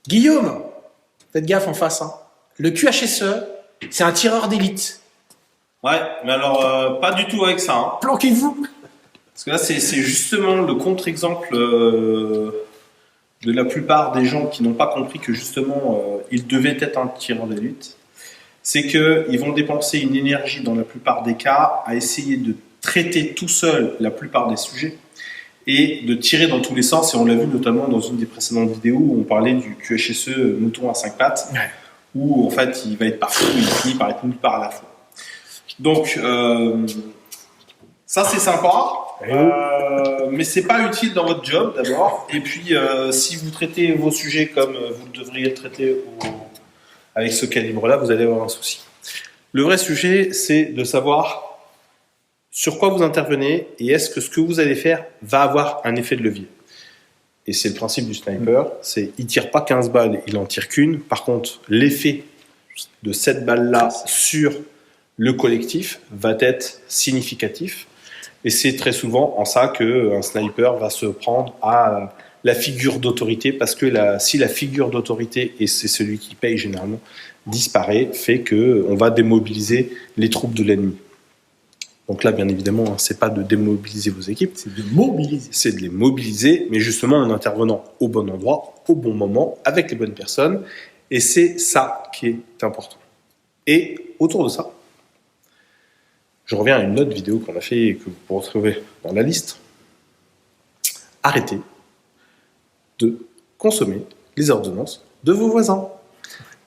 Guillaume, faites gaffe en face. Hein. Le QHSE, c'est un tireur d'élite. Ouais, mais alors pas du tout avec ça. Hein. Planquez-vous. Parce que là, c'est justement le contre-exemple de la plupart des gens qui n'ont pas compris que justement, il devait être un tireur d'élite. C'est qu'ils vont dépenser une énergie dans la plupart des cas à essayer de traiter tout seul la plupart des sujets et de tirer dans tous les sens. Et on l'a vu notamment dans une des précédentes vidéos où on parlait du QHSE mouton à 5 pattes, où en fait il va être partout, il finit par être nulle part à la fois. Donc ça c'est sympa, mais c'est pas utile dans votre job d'abord. Et puis si vous traitez vos sujets comme vous devriez le traiter avec ce calibre-là, vous allez avoir un souci. Le vrai sujet, c'est de savoir sur quoi vous intervenez et est-ce que ce que vous allez faire va avoir un effet de levier. Et c'est le principe du sniper, c'est il tire pas 15 balles, il en tire qu'une. Par contre, l'effet de cette balle-là sur le collectif va être significatif. Et c'est très souvent en ça qu'un sniper va se prendre à la figure d'autorité, parce que si la figure d'autorité, et c'est celui qui paye généralement, disparaît, fait qu'on va démobiliser les troupes de l'ennemi. Donc là, bien évidemment, hein, c'est pas de démobiliser vos équipes, c'est de mobiliser. C'est de les mobiliser, mais justement en intervenant au bon endroit, au bon moment, avec les bonnes personnes. Et c'est ça qui est important. Et autour de ça, je reviens à une autre vidéo qu'on a fait et que vous pourrez retrouver dans la liste. Arrêtez de consommer les ordonnances de vos voisins.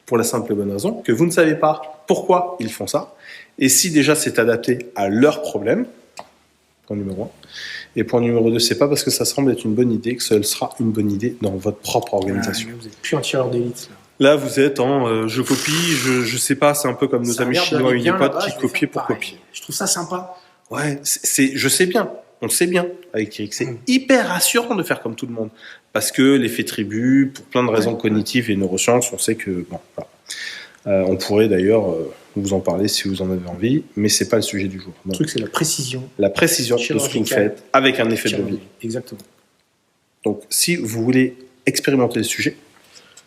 Pour la simple et bonne raison que vous ne savez pas pourquoi ils font ça. Et si déjà c'est adapté à leurs problèmes, point numéro 1. Et point numéro 2, c'est pas parce que ça semble être une bonne idée que ce sera une bonne idée dans votre propre organisation. Vous n'êtes plus un tireur d'élite. Là, vous êtes en je copie, je sais pas, c'est un peu comme nos amis chinois unipodes qui copient pour copier. Je trouve ça sympa. Ouais, je sais bien, on le sait bien avec Thierry, c'est hyper rassurant de faire comme tout le monde. Parce que l'effet tribu, pour plein de raisons cognitives et neurosciences, on sait que, bon, voilà. On pourrait d'ailleurs vous en parler si vous en avez envie, mais c'est pas le sujet du jour. Le truc, c'est la précision. La précision de ce que vous faites avec un effet de levier. Exactement. Donc, si vous voulez expérimenter le sujet,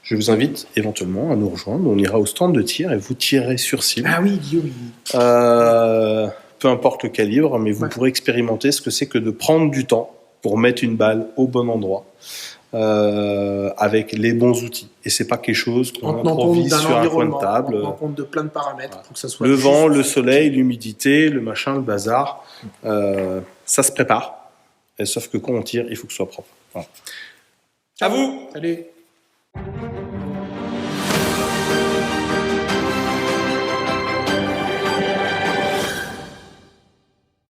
je vous invite éventuellement à nous rejoindre. On ira au stand de tir et vous tirerez sur cible. Ah oui, Guillaume. Peu importe le calibre, mais vous pourrez expérimenter ce que c'est que de prendre du temps pour mettre une balle au bon endroit. Avec les bons outils. Et c'est pas quelque chose qu'on improvise sur un coin de table. On rend compte de plein de paramètres pour que ça soit le vent, le soleil, l'humidité, le machin, le bazar. Ça se prépare. Et sauf que quand on tire, il faut que ce soit propre. Voilà. À vous. Salut.